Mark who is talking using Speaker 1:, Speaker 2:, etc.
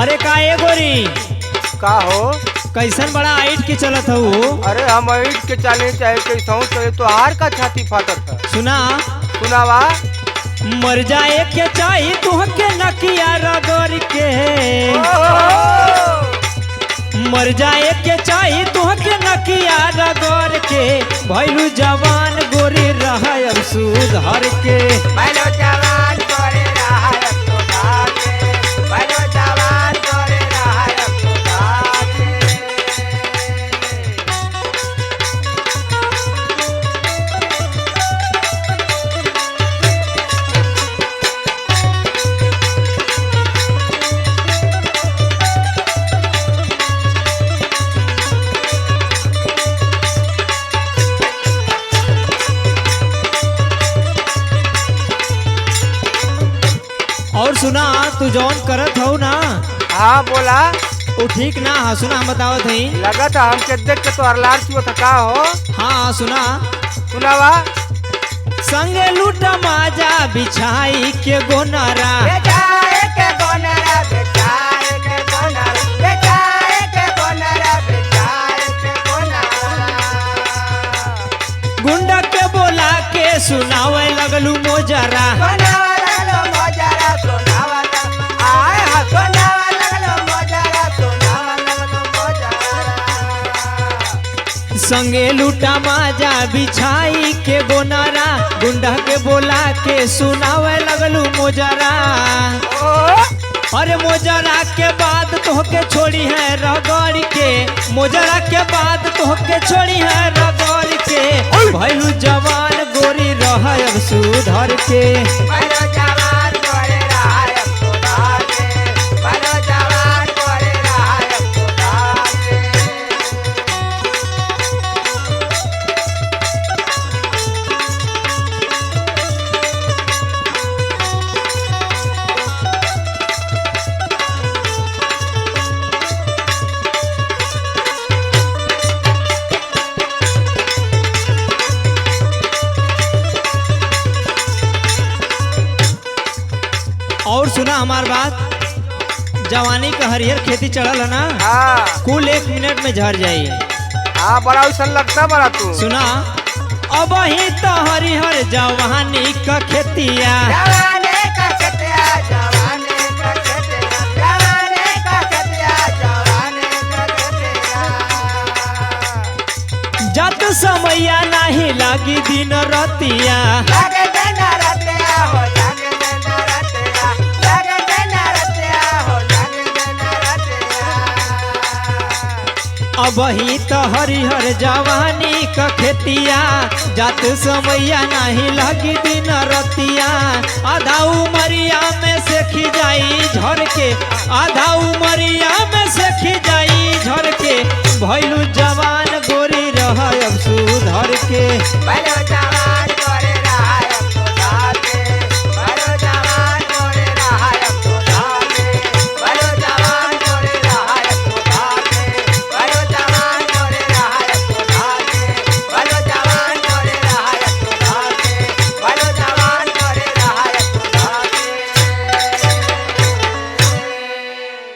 Speaker 1: अरे का ए गोरी
Speaker 2: का हो?
Speaker 1: कैसन बड़ा आइट के चलत हो?
Speaker 2: अरे हम ईट के चाले चाहे कैसा चले तो हार का छाती फाटत है।
Speaker 1: सुना
Speaker 2: सुनावा।
Speaker 1: मर जाए के चाही तुहके नकिया रगड़ के, मर जाए के चाही तुहके नकिया रगड़ के, भैलू जवान गोरी रह अब सुधर के।
Speaker 2: भैलो जवान गोरी रह अब सुधर के, भैलो जवान गोरी रह अब सुधर के।
Speaker 1: और सुना तू जौन करत हो ना
Speaker 2: हाँ बोला।
Speaker 1: वो ठीक ना है। सुना हम बतावत हई।
Speaker 2: लगा था हमके देख के तो अरलार चुआ था का हो?
Speaker 1: हाँ सुना।
Speaker 2: सुनावा।
Speaker 1: संगे लूटा माजा बिछाई के गोनारा,
Speaker 2: बेचाए के गोनरा, बेचाए के गोनरा, बेचाए के गोनरा, बेचाए के गोनरा।
Speaker 1: गुंडा के बोला के सुनावे लगलू मोजरा,
Speaker 2: सोनावा लगलो मोजरा, सोनावा आए हा सोनावा लगलो मोजरा, सोनावा लगलो मोजरा।
Speaker 1: संगे लूटा माजा बिछाई के गोनारा, गुंडा के बोला के सुनावे लगलू मोजरा। अरे मोजरा के बाद तोहके छोड़ी है रगड़ के, मोजरा के बाद तोहके छोड़ी है रगड़ के, भैलू जवान गोरी रह अब सुधर के।
Speaker 2: भैलो जवान गोरी रह अब सुधर के, भैलो जवान गोरी रह अब सुधर के।
Speaker 1: और सुना हमार बात, जवानी का हरियर खेती चढ़ल है ना,
Speaker 2: हाँ
Speaker 1: कुल 1 मिनट में झड़ जाई।
Speaker 2: हाँ बड़ा वैसा लगता बड़ा तू।
Speaker 1: सुना अब ही तो हरिहर जवानी का खेतिया,
Speaker 2: जवाने का खेतिया, जवाने का खेतिया, जवाने का खेतिया, जवाने का खेतिया।
Speaker 1: जत समैया नहीं लागी दिन रतिया,
Speaker 2: लागे देना रतिया हो, लागे देना रतिया, लागे देना रतिया हो, लागे देना रतिया।
Speaker 1: अब ही तो हरिहर जवानी का खेतिया, जत समैया नहीं लागी दिन रतिया। आधा उमरिया में से खिजाई झर के, आधा उमरिया में से खिजाई झर के, भैलू जवान गोरी रह अब सुधर के।
Speaker 2: भैलो जवान